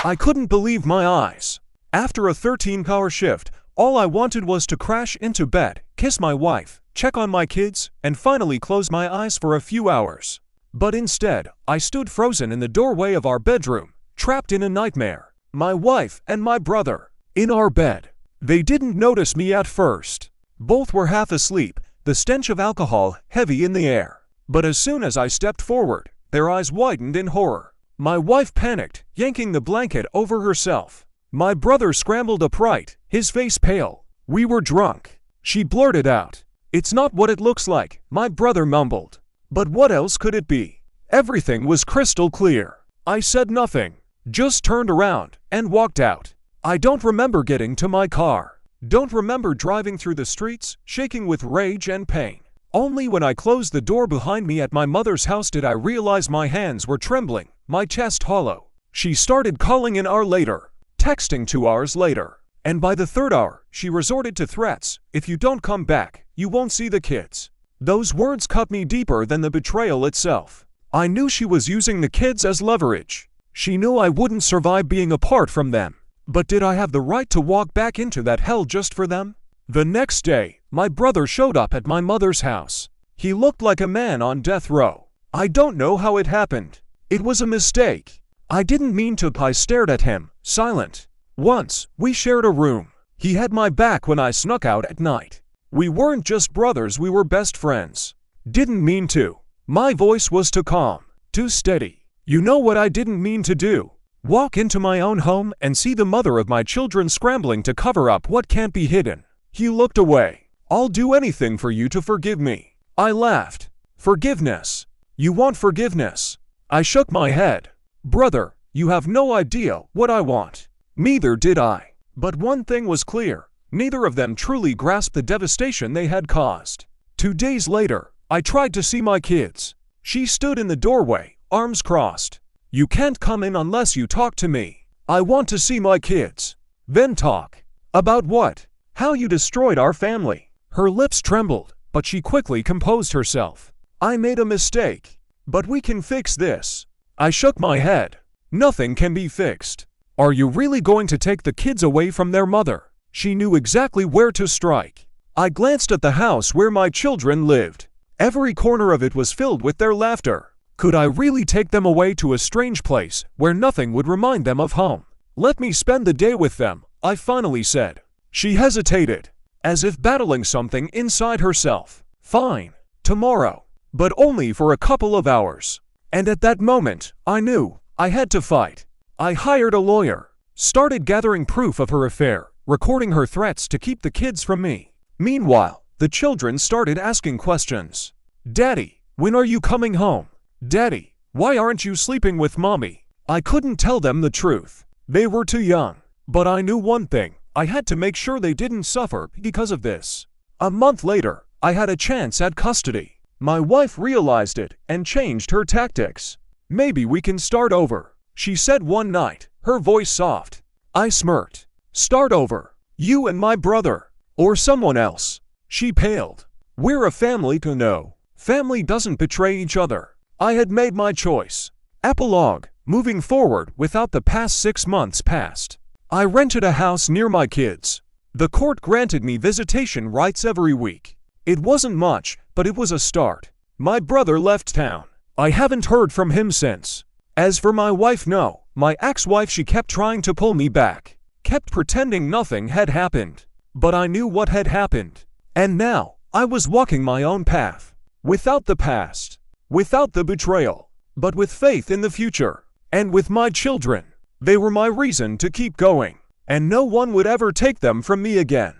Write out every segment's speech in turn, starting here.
I couldn't believe my eyes. After a 13-hour shift, all I wanted was to crash into bed, kiss my wife, check on my kids, and finally close my eyes for a few hours. But instead, I stood frozen in the doorway of our bedroom, trapped in a nightmare. My wife and my brother, in our bed. They didn't notice me at first. Both were half asleep, the stench of alcohol heavy in the air. But as soon as I stepped forward, their eyes widened in horror. My wife panicked, yanking the blanket over herself. My brother scrambled upright, his face pale. We were drunk. She blurted out, "It's not what it looks like," my brother mumbled. But what else could it be? Everything was crystal clear. I said nothing, just turned around and walked out. I don't remember getting to my car. Don't remember driving through the streets, shaking with rage and pain. Only when I closed the door behind me at my mother's house did I realize my hands were trembling, my chest hollow. She started calling an hour later, texting 2 hours later, and by the third hour, she resorted to threats. "If you don't come back, you won't see the kids." Those words cut me deeper than the betrayal itself. I knew she was using the kids as leverage. She knew I wouldn't survive being apart from them. But did I have the right to walk back into that hell just for them? The next day, my brother showed up at my mother's house. He looked like a man on death row. I don't know how it happened. It was a mistake. I didn't mean to. I stared at him, silent. Once, we shared a room. He had my back when I snuck out at night. We weren't just brothers, we were best friends. Didn't mean to. My voice was too calm, too steady. You know what I didn't mean to do? Walk into my own home and see the mother of my children scrambling to cover up what can't be hidden. He looked away. "I'll do anything for you to forgive me." I laughed. "Forgiveness? You want forgiveness?" I shook my head. "Brother, you have no idea what I want." Neither did I. But one thing was clear. Neither of them truly grasped the devastation they had caused. 2 days later, I tried to see my kids. She stood in the doorway, arms crossed. "You can't come in unless you talk to me. I want to see my kids." "Then talk." "About what?" "How you destroyed our family." Her lips trembled, but she quickly composed herself. "I made a mistake. But we can fix this." I shook my head. "Nothing can be fixed." "Are you really going to take the kids away from their mother?" She knew exactly where to strike. I glanced at the house where my children lived. Every corner of it was filled with their laughter. Could I really take them away to a strange place where nothing would remind them of home? "Let me spend the day with them," I finally said. She hesitated, as if battling something inside herself. "Fine, tomorrow, but only for a couple of hours." And at that moment, I knew I had to fight. I hired a lawyer, started gathering proof of her affair, recording her threats to keep the kids from me. Meanwhile, the children started asking questions. "Daddy, when are you coming home? Daddy, why aren't you sleeping with mommy?" I couldn't tell them the truth. They were too young. But I knew one thing. I had to make sure they didn't suffer because of this. A month later, I had a chance at custody. My wife realized it and changed her tactics. "Maybe we can start over," she said one night, her voice soft. I smirked. "Start over? You and my brother? Or someone else?" She paled. "We're a family, no. Family doesn't betray each other." I had made my choice. Epilogue. Moving forward without the past 6 months passed. I rented a house near my kids. The court granted me visitation rights every week. It wasn't much, but it was a start. My brother left town. I haven't heard from him since. As for my wife, no. My ex-wife, she kept trying to pull me back. Kept pretending nothing had happened. But I knew what had happened. And now, I was walking my own path. Without the past. Without the betrayal, but with faith in the future, and with my children. They were my reason to keep going, and no one would ever take them from me again.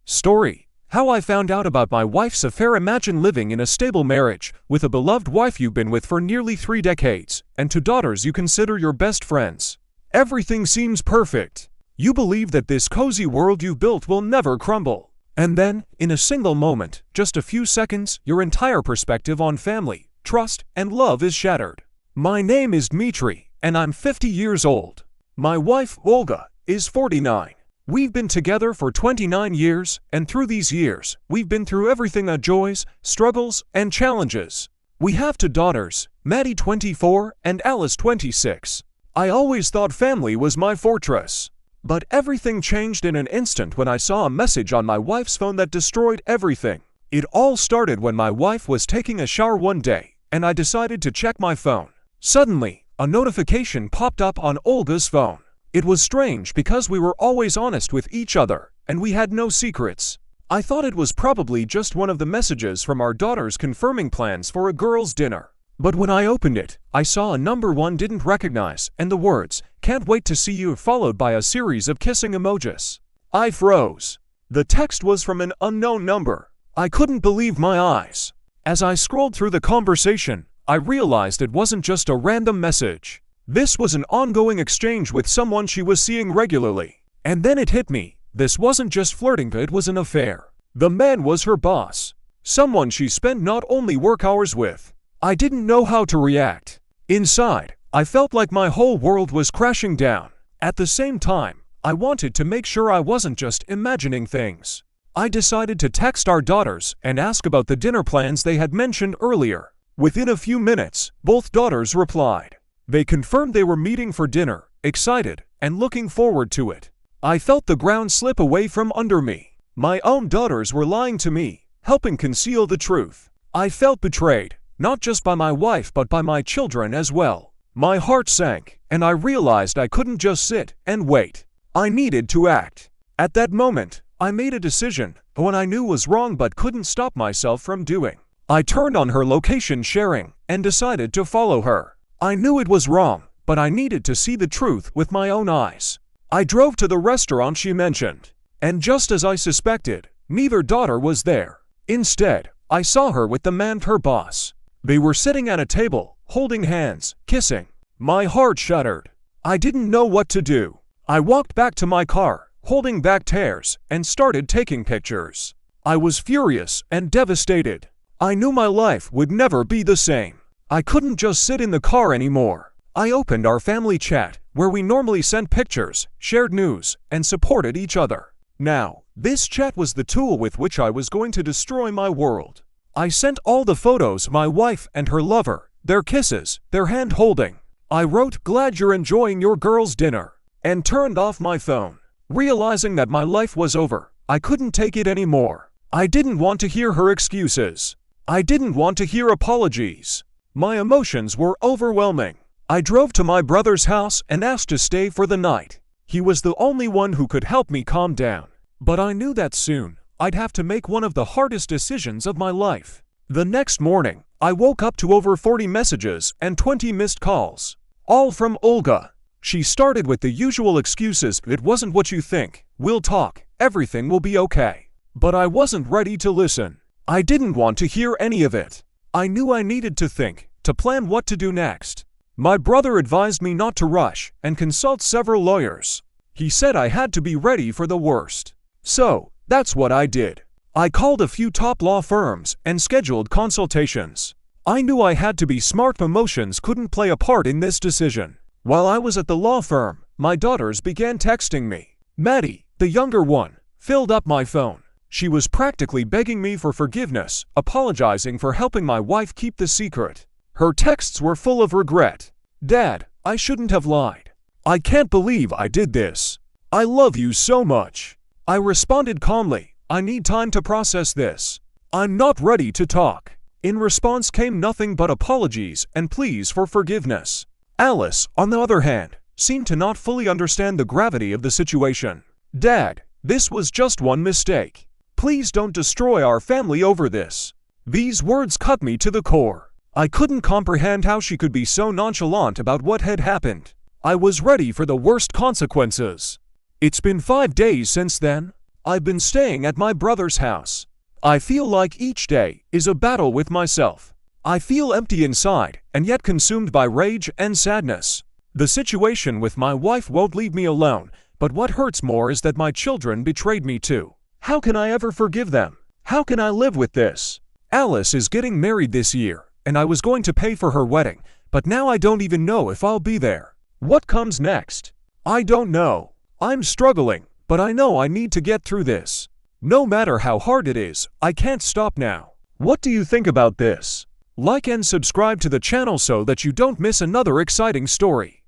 Story: How I found out about my wife's affair. Imagine living in a stable marriage, with a beloved wife you've been with for nearly 3 decades, and 2 daughters you consider your best friends. Everything seems perfect. You believe that this cozy world you've built will never crumble. And then, in a single moment, just a few seconds, your entire perspective on family, trust, and love is shattered. My name is Dmitry, and I'm 50 years old. My wife, Olga, is 49. We've been together for 29 years, and through these years, we've been through everything: joys, struggles, and challenges. We have two daughters, Maddie 24 and Alice 26. I always thought family was my fortress. But everything changed in an instant when I saw a message on my wife's phone that destroyed everything. It all started when my wife was taking a shower one day, and I decided to check my phone. Suddenly, a notification popped up on Olga's phone. It was strange because we were always honest with each other, and we had no secrets. I thought it was probably just one of the messages from our daughters confirming plans for a girls' dinner. But when I opened it, I saw a number one didn't recognize and the words, "Can't wait to see you," followed by a series of kissing emojis. I froze. The text was from an unknown number. I couldn't believe my eyes. As I scrolled through the conversation, I realized it wasn't just a random message. This was an ongoing exchange with someone she was seeing regularly. And then it hit me. This wasn't just flirting, but it was an affair. The man was her boss. Someone she spent not only work hours with. I didn't know how to react. Inside, I felt like my whole world was crashing down. At the same time, I wanted to make sure I wasn't just imagining things. I decided to text our daughters and ask about the dinner plans they had mentioned earlier. Within a few minutes, both daughters replied. They confirmed they were meeting for dinner, excited and looking forward to it. I felt the ground slip away from under me. My own daughters were lying to me, helping conceal the truth. I felt betrayed, not just by my wife but by my children as well. My heart sank, and I realized I couldn't just sit and wait. I needed to act. At that moment, I made a decision, one I knew was wrong but couldn't stop myself from doing. I turned on her location sharing and decided to follow her. I knew it was wrong, but I needed to see the truth with my own eyes. I drove to the restaurant she mentioned, and just as I suspected, neither daughter was there. Instead, I saw her with the man, her boss. They were sitting at a table, holding hands, kissing. My heart shuddered. I didn't know what to do. I walked back to my car, holding back tears, and started taking pictures. I was furious and devastated. I knew my life would never be the same. I couldn't just sit in the car anymore. I opened our family chat, where we normally sent pictures, shared news, and supported each other. Now, this chat was the tool with which I was going to destroy my world. I sent all the photos of my wife and her lover, their kisses, their hand-holding. I wrote, "Glad you're enjoying your girls' dinner," and turned off my phone. Realizing that my life was over, I couldn't take it anymore. I didn't want to hear her excuses. I didn't want to hear apologies. My emotions were overwhelming. I drove to my brother's house and asked to stay for the night. He was the only one who could help me calm down. But I knew that soon, I'd have to make one of the hardest decisions of my life. The next morning, I woke up to over 40 messages and 20 missed calls. All from Olga. She started with the usual excuses, "It wasn't what you think, we'll talk, everything will be okay." But I wasn't ready to listen. I didn't want to hear any of it. I knew I needed to think, to plan what to do next. My brother advised me not to rush and consult several lawyers. He said I had to be ready for the worst. So, that's what I did. I called a few top law firms and scheduled consultations. I knew I had to be smart. Emotions couldn't play a part in this decision. While I was at the law firm, my daughters began texting me. Maddie, the younger one, filled up my phone. She was practically begging me for forgiveness, apologizing for helping my wife keep the secret. Her texts were full of regret. "Dad, I shouldn't have lied. I can't believe I did this. I love you so much." I responded calmly, "I need time to process this. I'm not ready to talk." In response came nothing but apologies and pleas for forgiveness. Alice, on the other hand, seemed to not fully understand the gravity of the situation. "Dad, this was just one mistake. Please don't destroy our family over this." These words cut me to the core. I couldn't comprehend how she could be so nonchalant about what had happened. I was ready for the worst consequences. It's been 5 days since then. I've been staying at my brother's house. I feel like each day is a battle with myself. I feel empty inside and yet consumed by rage and sadness. The situation with my wife won't leave me alone, but what hurts more is that my children betrayed me too. How can I ever forgive them? How can I live with this? Alice is getting married this year, and I was going to pay for her wedding, but now I don't even know if I'll be there. What comes next? I don't know. I'm struggling, but I know I need to get through this. No matter how hard it is, I can't stop now. What do you think about this? Like and subscribe to the channel so that you don't miss another exciting story.